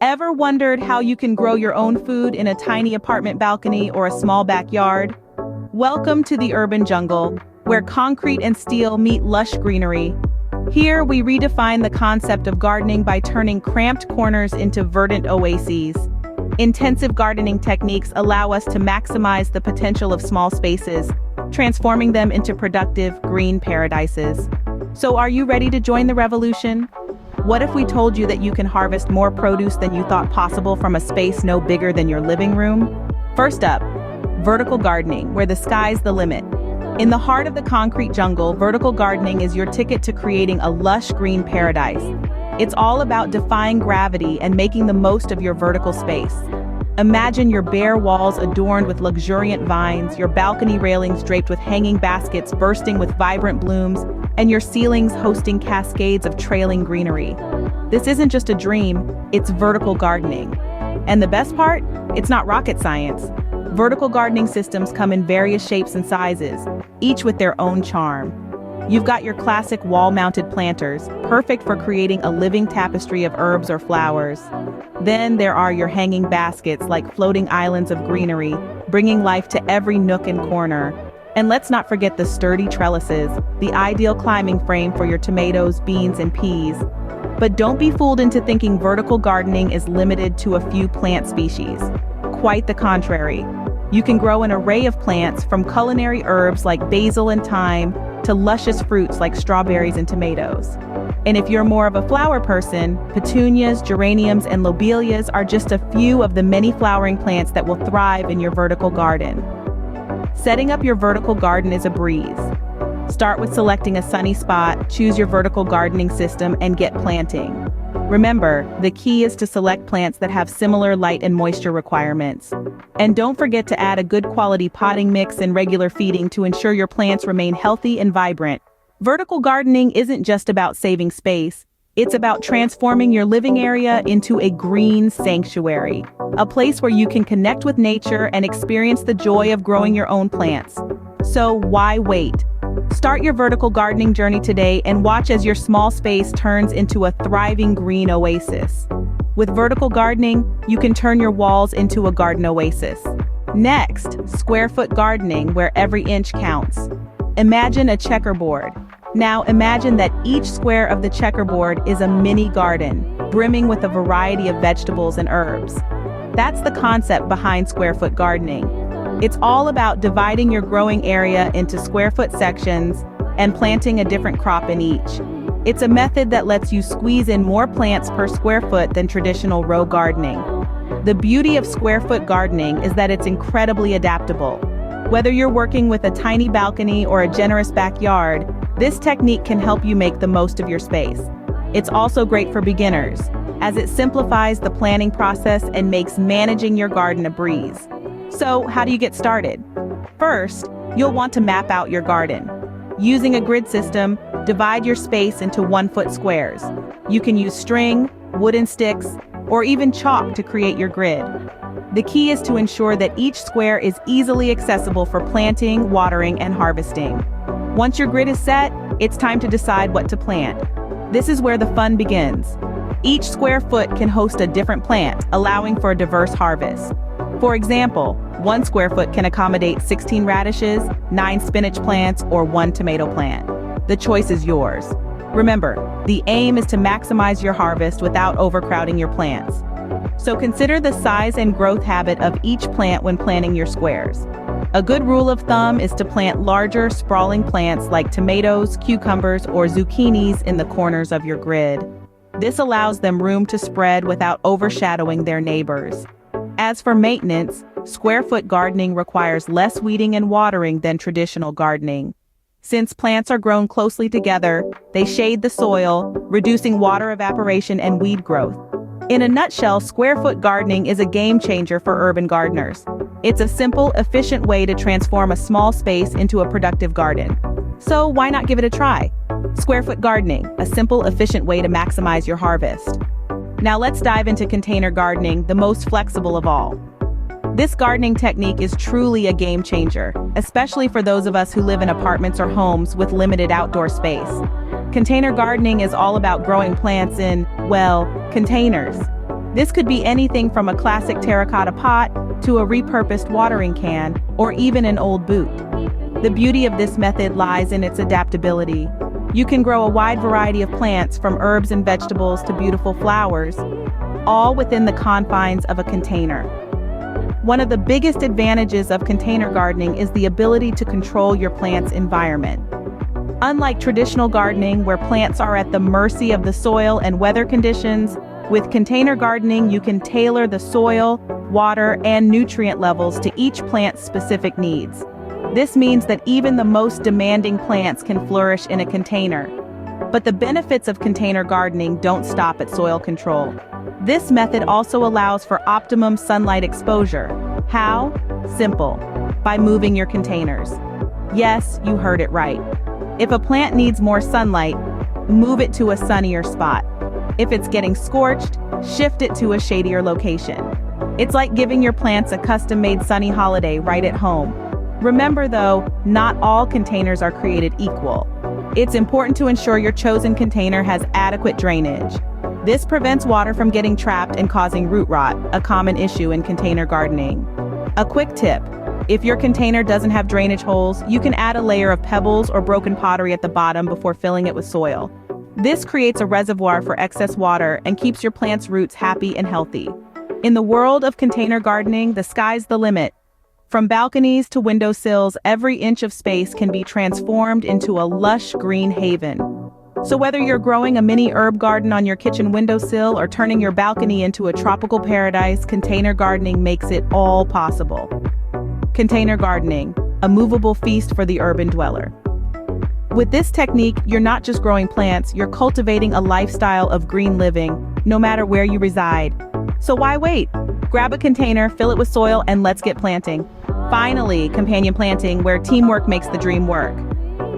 Ever wondered how you can grow your own food in a tiny apartment balcony or a small backyard? Welcome to the urban jungle, where concrete and steel meet lush greenery. Here, we redefine the concept of gardening by turning cramped corners into verdant oases. Intensive gardening techniques allow us to maximize the potential of small spaces, transforming them into productive, green paradises. So are you ready to join the revolution? What if we told you that you can harvest more produce than you thought possible from a space no bigger than your living room? First up, vertical gardening, where the sky's the limit. In the heart of the concrete jungle, vertical gardening is your ticket to creating a lush green paradise. It's all about defying gravity and making the most of your vertical space. Imagine your bare walls adorned with luxuriant vines, your balcony railings draped with hanging baskets bursting with vibrant blooms, and your ceilings hosting cascades of trailing greenery. This isn't just a dream, it's vertical gardening. And the best part? It's not rocket science. Vertical gardening systems come in various shapes and sizes, each with their own charm. You've got your classic wall-mounted planters, perfect for creating a living tapestry of herbs or flowers. Then there are your hanging baskets like floating islands of greenery, bringing life to every nook and corner. And let's not forget the sturdy trellises, the ideal climbing frame for your tomatoes, beans, and peas. But don't be fooled into thinking vertical gardening is limited to a few plant species. Quite the contrary. You can grow an array of plants, from culinary herbs like basil and thyme to luscious fruits like strawberries and tomatoes. And if you're more of a flower person, petunias, geraniums, and lobelias are just a few of the many flowering plants that will thrive in your vertical garden. Setting up your vertical garden is a breeze. Start with selecting a sunny spot, choose your vertical gardening system, and get planting. Remember, the key is to select plants that have similar light and moisture requirements. And don't forget to add a good quality potting mix and regular feeding to ensure your plants remain healthy and vibrant. Vertical gardening isn't just about saving space, it's about transforming your living area into a green sanctuary, a place where you can connect with nature and experience the joy of growing your own plants. So why wait? Start your vertical gardening journey today and watch as your small space turns into a thriving green oasis. With vertical gardening, you can turn your walls into a garden oasis. Next, square foot gardening, where every inch counts. Imagine a checkerboard. Now imagine that each square of the checkerboard is a mini garden, brimming with a variety of vegetables and herbs. That's the concept behind square foot gardening. It's all about dividing your growing area into square foot sections and planting a different crop in each. It's a method that lets you squeeze in more plants per square foot than traditional row gardening. The beauty of square foot gardening is that it's incredibly adaptable. Whether you're working with a tiny balcony or a generous backyard, this technique can help you make the most of your space. It's also great for beginners, as it simplifies the planning process and makes managing your garden a breeze. So, how do you get started? First, you'll want to map out your garden. Using a grid system, divide your space into 1-foot squares. You can use string, wooden sticks, or even chalk to create your grid. The key is to ensure that each square is easily accessible for planting, watering, and harvesting. Once your grid is set, it's time to decide what to plant. This is where the fun begins. Each square foot can host a different plant, allowing for a diverse harvest. For example, 1 square foot can accommodate 16 radishes, 9 spinach plants, or 1 tomato plant. The choice is yours. Remember, the aim is to maximize your harvest without overcrowding your plants. So consider the size and growth habit of each plant when planting your squares. A good rule of thumb is to plant larger, sprawling plants like tomatoes, cucumbers, or zucchinis in the corners of your grid. This allows them room to spread without overshadowing their neighbors. As for maintenance, square foot gardening requires less weeding and watering than traditional gardening. Since plants are grown closely together, they shade the soil, reducing water evaporation and weed growth. In a nutshell, square foot gardening is a game changer for urban gardeners. It's a simple, efficient way to transform a small space into a productive garden. So why not give it a try? Square foot gardening, a simple, efficient way to maximize your harvest. Now let's dive into container gardening, the most flexible of all. This gardening technique is truly a game changer, especially for those of us who live in apartments or homes with limited outdoor space. Container gardening is all about growing plants in, well, containers. This could be anything from a classic terracotta pot to a repurposed watering can, or even an old boot. The beauty of this method lies in its adaptability. You can grow a wide variety of plants, from herbs and vegetables to beautiful flowers, all within the confines of a container. One of the biggest advantages of container gardening is the ability to control your plant's environment. Unlike traditional gardening, where plants are at the mercy of the soil and weather conditions, with container gardening you can tailor the soil, water, and nutrient levels to each plant's specific needs. This means that even the most demanding plants can flourish in a container. But the benefits of container gardening don't stop at soil control. This method also allows for optimum sunlight exposure. How? Simple. By moving your containers. Yes, you heard it right. If a plant needs more sunlight, move it to a sunnier spot. If it's getting scorched, shift it to a shadier location. It's like giving your plants a custom-made sunny holiday right at home. Remember though, not all containers are created equal. It's important to ensure your chosen container has adequate drainage. This prevents water from getting trapped and causing root rot, a common issue in container gardening. A quick tip: if your container doesn't have drainage holes, you can add a layer of pebbles or broken pottery at the bottom before filling it with soil. This creates a reservoir for excess water and keeps your plant's roots happy and healthy. In the world of container gardening, the sky's the limit. From balconies to windowsills, every inch of space can be transformed into a lush green haven. So whether you're growing a mini herb garden on your kitchen windowsill or turning your balcony into a tropical paradise, container gardening makes it all possible. Container gardening, a movable feast for the urban dweller. With this technique, you're not just growing plants, you're cultivating a lifestyle of green living, no matter where you reside. So why wait? Grab a container, fill it with soil, and let's get planting. Finally, companion planting, where teamwork makes the dream work.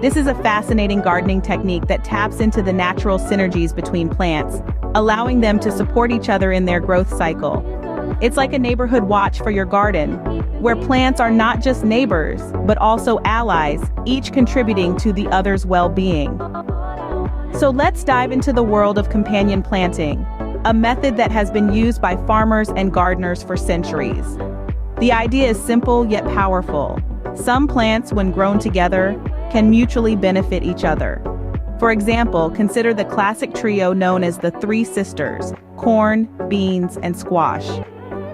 This is a fascinating gardening technique that taps into the natural synergies between plants, allowing them to support each other in their growth cycle. It's like a neighborhood watch for your garden, where plants are not just neighbors, but also allies, each contributing to the other's well-being. So let's dive into the world of companion planting, a method that has been used by farmers and gardeners for centuries. The idea is simple yet powerful. Some plants, when grown together, can mutually benefit each other. For example, consider the classic trio known as the Three Sisters: corn, beans, and squash.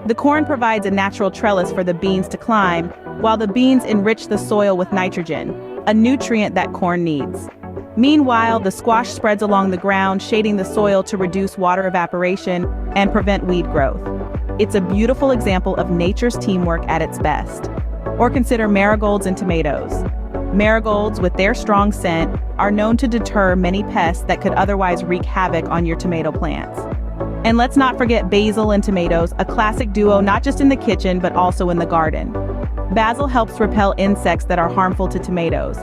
The corn provides a natural trellis for the beans to climb, while the beans enrich the soil with nitrogen, a nutrient that corn needs. Meanwhile, the squash spreads along the ground, shading the soil to reduce water evaporation and prevent weed growth. It's a beautiful example of nature's teamwork at its best. Or consider marigolds and tomatoes. Marigolds, with their strong scent, are known to deter many pests that could otherwise wreak havoc on your tomato plants. And let's not forget basil and tomatoes, a classic duo not just in the kitchen but also in the garden. Basil helps repel insects that are harmful to tomatoes,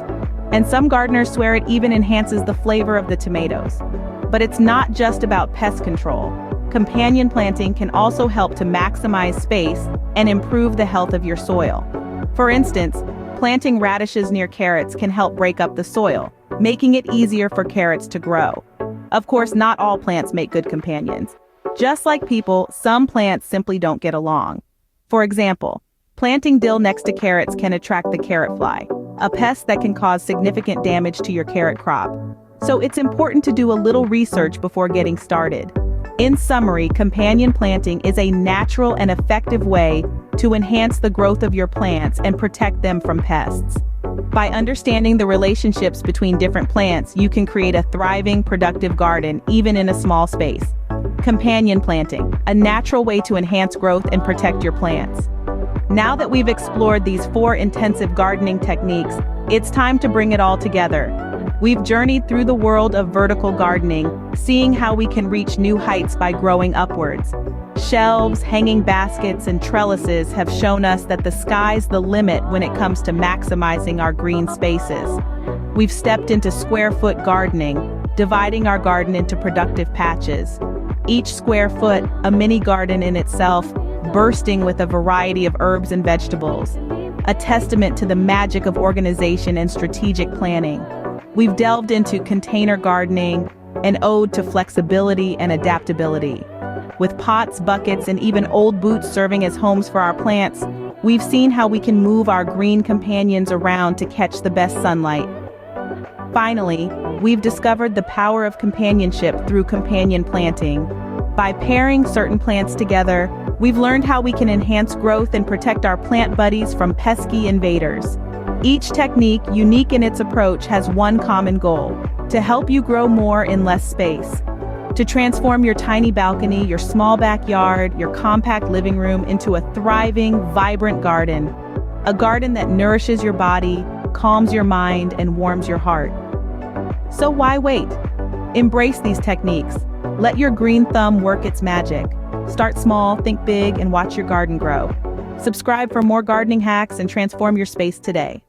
and some gardeners swear it even enhances the flavor of the tomatoes. But it's not just about pest control. Companion planting can also help to maximize space and improve the health of your soil. For instance, planting radishes near carrots can help break up the soil, making it easier for carrots to grow. Of course, not all plants make good companions. Just like people, some plants simply don't get along. For example, planting dill next to carrots can attract the carrot fly, a pest that can cause significant damage to your carrot crop. So it's important to do a little research before getting started. In summary, companion planting is a natural and effective way to enhance the growth of your plants and protect them from pests. By understanding the relationships between different plants, you can create a thriving, productive garden even in a small space. Companion planting, a natural way to enhance growth and protect your plants. Now that we've explored these 4 intensive gardening techniques, it's time to bring it all together. We've journeyed through the world of vertical gardening, seeing how we can reach new heights by growing upwards. Shelves, hanging baskets, and trellises have shown us that the sky's the limit when it comes to maximizing our green spaces. We've stepped into square-foot gardening, dividing our garden into productive patches. Each square foot, a mini garden in itself, bursting with a variety of herbs and vegetables. A testament to the magic of organization and strategic planning. We've delved into container gardening, an ode to flexibility and adaptability. With pots, buckets, and even old boots serving as homes for our plants, we've seen how we can move our green companions around to catch the best sunlight. Finally, we've discovered the power of companionship through companion planting. By pairing certain plants together, we've learned how we can enhance growth and protect our plant buddies from pesky invaders. Each technique, unique in its approach, has one common goal: to help you grow more in less space. To transform your tiny balcony, your small backyard, your compact living room into a thriving, vibrant garden. A garden that nourishes your body, calms your mind, and warms your heart. So why wait? Embrace these techniques. Let your green thumb work its magic. Start small, think big, and watch your garden grow. Subscribe for more gardening hacks and transform your space today.